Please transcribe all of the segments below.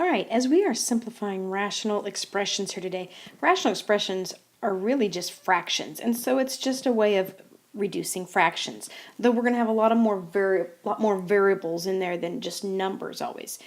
right, as we are simplifying rational expressions here today, rational expressions are really just fractions, and so it's just a way of reducing fractions. Though we're going to have a lot more variables in there than just numbers always.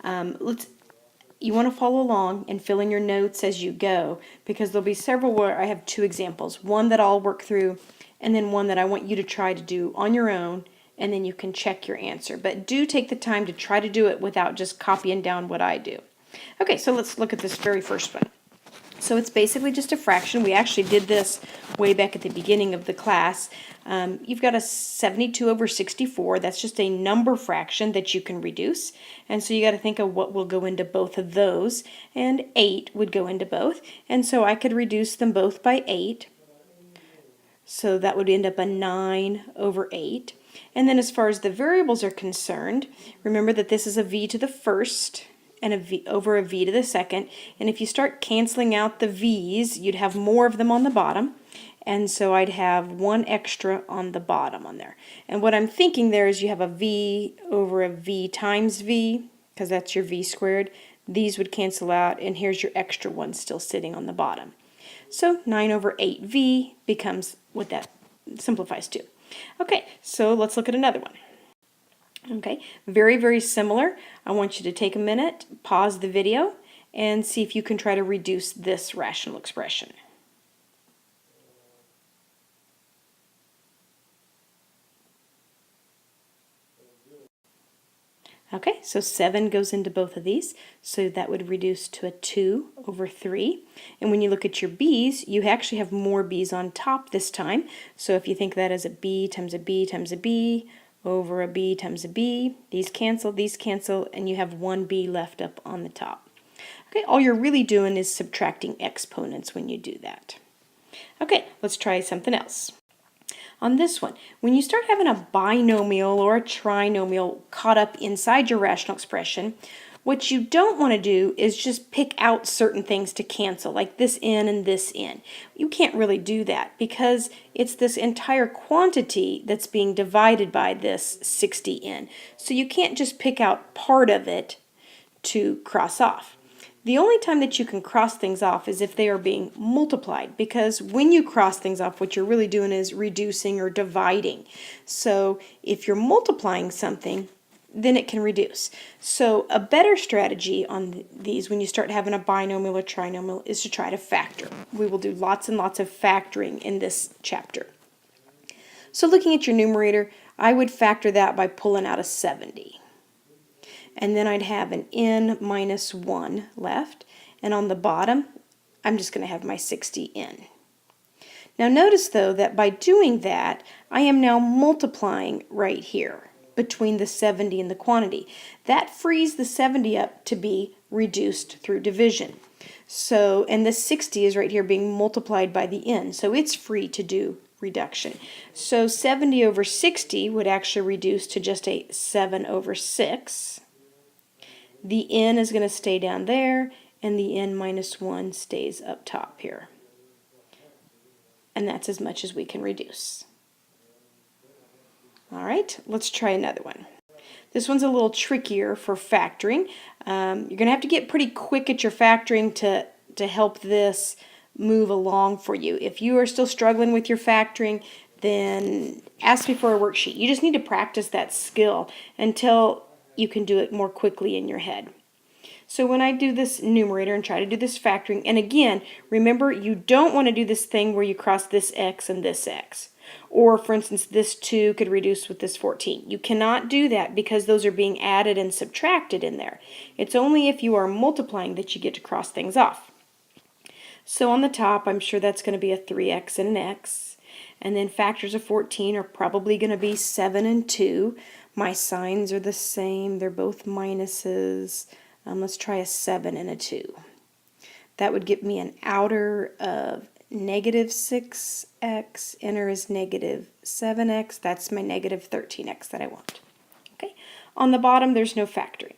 You want to follow along and fill in your notes as you go, because there'll be several where I have two examples. One that I'll work through, and then one that I want you to try to do on your own, and then you can check your answer. But do take the time to try to do it without just copying down what I do. Okay, so let's look at this very first one. So it's basically just a fraction. We actually did this way back at the beginning of the class. You've got a 72 over 64. That's just a number fraction that you can reduce. And so you got to think of what will go into both of those. And 8 would go into both. And so I could reduce them both by 8. So that would end up a 9 over 8. And then as far as the variables are concerned, remember that this is a v to the first and a v over a v to the second. And if you start canceling out the v's, you'd have more of them on the bottom. And so I'd have one extra on the bottom on there. And what I'm thinking there is you have a v over a v times v, because that's your v squared. These would cancel out, and here's your extra one still sitting on the bottom. So 9 over 8v becomes what that simplifies to. Okay, so let's look at another one. Okay, very, very similar. I want you to take a minute, pause the video, and see if you can try to reduce this rational expression. Okay, so 7 goes into both of these, so that would reduce to a 2 over 3. And when you look at your b's, you actually have more b's on top this time. So if you think that as a b times a b times a b over a b times a b, these cancel, and you have one b left up on the top. Okay, all you're really doing is subtracting exponents when you do that. Okay, let's try something else. On this one, when you start having a binomial or a trinomial caught up inside your rational expression, what you don't want to do is just pick out certain things to cancel, like this n and this n. You can't really do that because it's this entire quantity that's being divided by this 60n. So you can't just pick out part of it to cross off. The only time that you can cross things off is if they are being multiplied, because when you cross things off, what you're really doing is reducing or dividing. So if you're multiplying something, then it can reduce. So a better strategy on these when you start having a binomial or trinomial is to try to factor. We will do lots and lots of factoring in this chapter. So looking at your numerator, I would factor that by pulling out a 70. And then I'd have an n minus 1 left. And on the bottom, I'm just going to have my 60n. Now notice, though, that by doing that, I am now multiplying right here between the 70 and the quantity. That frees the 70 up to be reduced through division. So, and the 60 is right here being multiplied by the n, so it's free to do reduction. So 70 over 60 would actually reduce to just a 7 over 6. The n is going to stay down there, and the n minus 1 stays up top here. And that's as much as we can reduce. All right, let's try another one. This one's a little trickier for factoring. You're going to have to get pretty quick at your factoring to help this move along for you. If you are still struggling with your factoring, then ask me for a worksheet. You just need to practice that skill until you can do it more quickly in your head. So when I do this numerator and try to do this factoring, and again, remember, you don't want to do this thing where you cross this x and this x. Or, for instance, this 2 could reduce with this 14. You cannot do that because those are being added and subtracted in there. It's only if you are multiplying that you get to cross things off. So on the top, I'm sure that's going to be a 3x and an x. And then factors of 14 are probably going to be 7 and 2. My signs are the same. They're both minuses. Let's try a 7 and a 2. That would give me an outer of negative 6x. Inner is negative 7x. That's my negative 13x that I want. Okay. On the bottom, there's no factoring.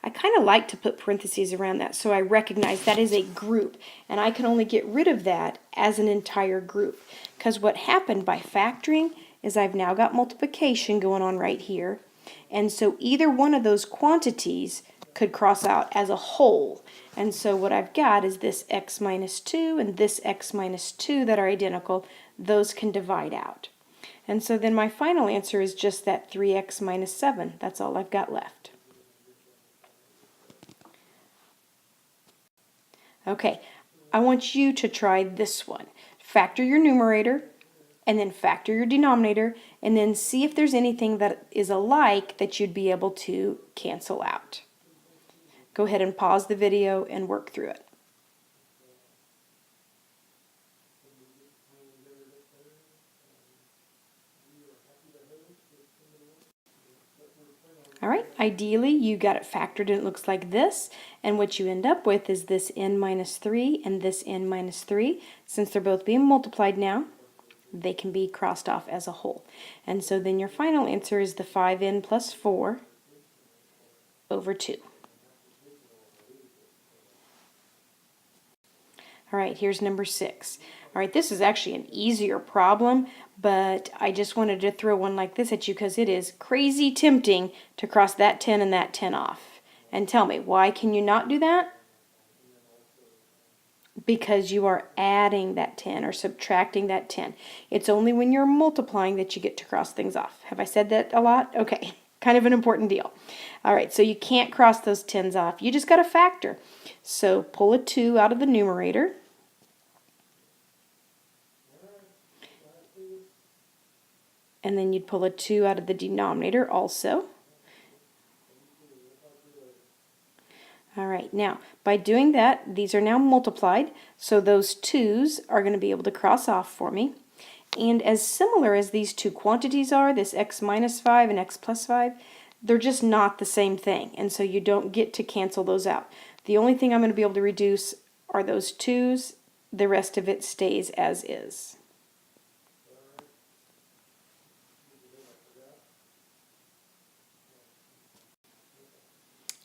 I kind of like to put parentheses around that so I recognize that is a group, and I can only get rid of that as an entire group, because what happened by factoring is I've now got multiplication going on right here, And so either one of those quantities could cross out as a whole. And so what I've got is this x minus 2 and this x minus 2 that are identical. Those can divide out. And so then my final answer is just that 3x minus 7. That's all I've got left. Okay, I want you to try this one. Factor your numerator, and then factor your denominator, and then see if there's anything that is alike that you'd be able to cancel out. Go ahead and pause the video and work through it. All right, ideally you got it factored and it looks like this, and what you end up with is this n minus 3 and this n minus 3. Since they're both being multiplied now, they can be crossed off as a whole. And so then your final answer is the 5n plus 4 over 2. All right, here's number 6. All right, this is actually an easier problem, but I just wanted to throw one like this at you because it is crazy tempting to cross that 10 and that 10 off. And tell me, why can you not do that? Because you are adding that 10 or subtracting that 10. It's only when you're multiplying that you get to cross things off. Have I said that a lot? Okay, kind of an important deal. All right, so you can't cross those 10s off. You just got to factor. So pull a 2 out of the numerator. And then you'd pull a 2 out of the denominator also. All right, now by doing that, these are now multiplied, so those 2's are going to be able to cross off for me. And as similar as these two quantities are, this x minus 5 and x plus 5, they're just not the same thing, and so you don't get to cancel those out. The only thing I'm going to be able to reduce are those 2's. The rest of it stays as is.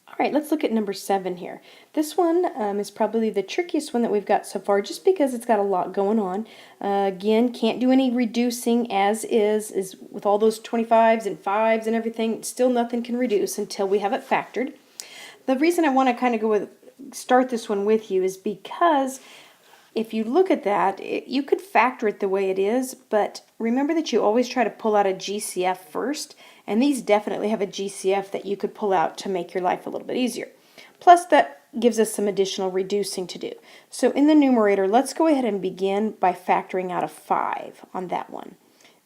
All right, let's look at number 7 here. This one is probably the trickiest one that we've got so far just because it's got a lot going on. Again, can't do any reducing as is with all those 25s and 5s and everything. Still nothing can reduce until we have it factored. The reason I want to kind of start this one with you is because if you look at that, you could factor it the way it is, but remember that you always try to pull out a GCF first, and these definitely have a GCF that you could pull out to make your life a little bit easier. Plus, that gives us some additional reducing to do. So in the numerator, let's go ahead and begin by factoring out a 5 on that one.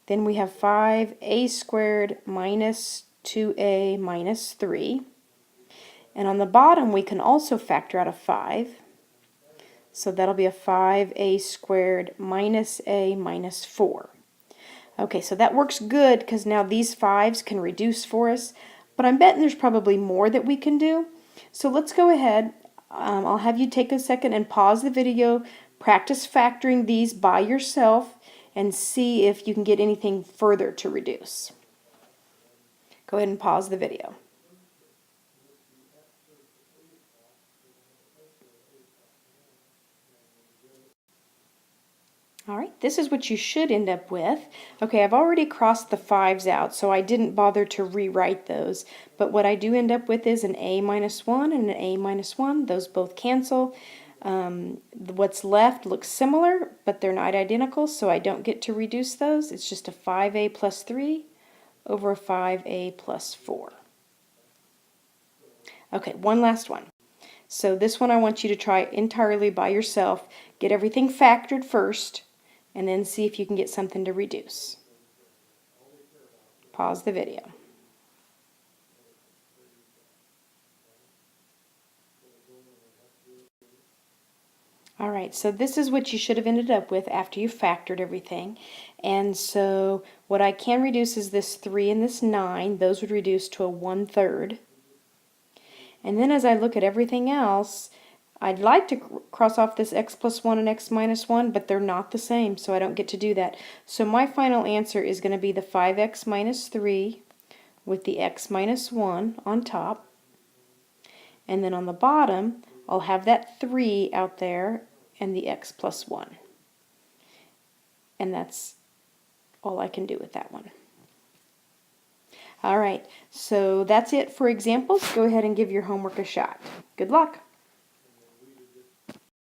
Then we have 5a squared minus 2a minus 3. And on the bottom, we can also factor out a 5. So that'll be a 5a squared minus a minus 4. Okay, so that works good because now these 5's can reduce for us, but I'm betting there's probably more that we can do. So let's go ahead. I'll have you take a second and pause the video, practice factoring these by yourself, and see if you can get anything further to reduce. Go ahead and pause the video. All right, this is what you should end up with. Okay, I've already crossed the 5's out, so I didn't bother to rewrite those. But what I do end up with is an a minus 1 and an a minus 1. Those both cancel. What's left looks similar, but they're not identical, so I don't get to reduce those. It's just a 5a plus 3 over a 5a plus 4. Okay, one last one. So this one I want you to try entirely by yourself. Get everything factored first, and then see if you can get something to reduce. Pause the video. All right, so this is what you should have ended up with after you factored everything. And so what I can reduce is this 3 and this 9. Those would reduce to a 1/3. And then as I look at everything else, I'd like to cross off this x plus 1 and x minus 1, but they're not the same, so I don't get to do that. So my final answer is going to be the 5x minus 3 with the x minus 1 on top. And then on the bottom, I'll have that 3 out there and the x plus 1. And that's all I can do with that one. All right, so that's it for examples. Go ahead and give your homework a shot. Good luck.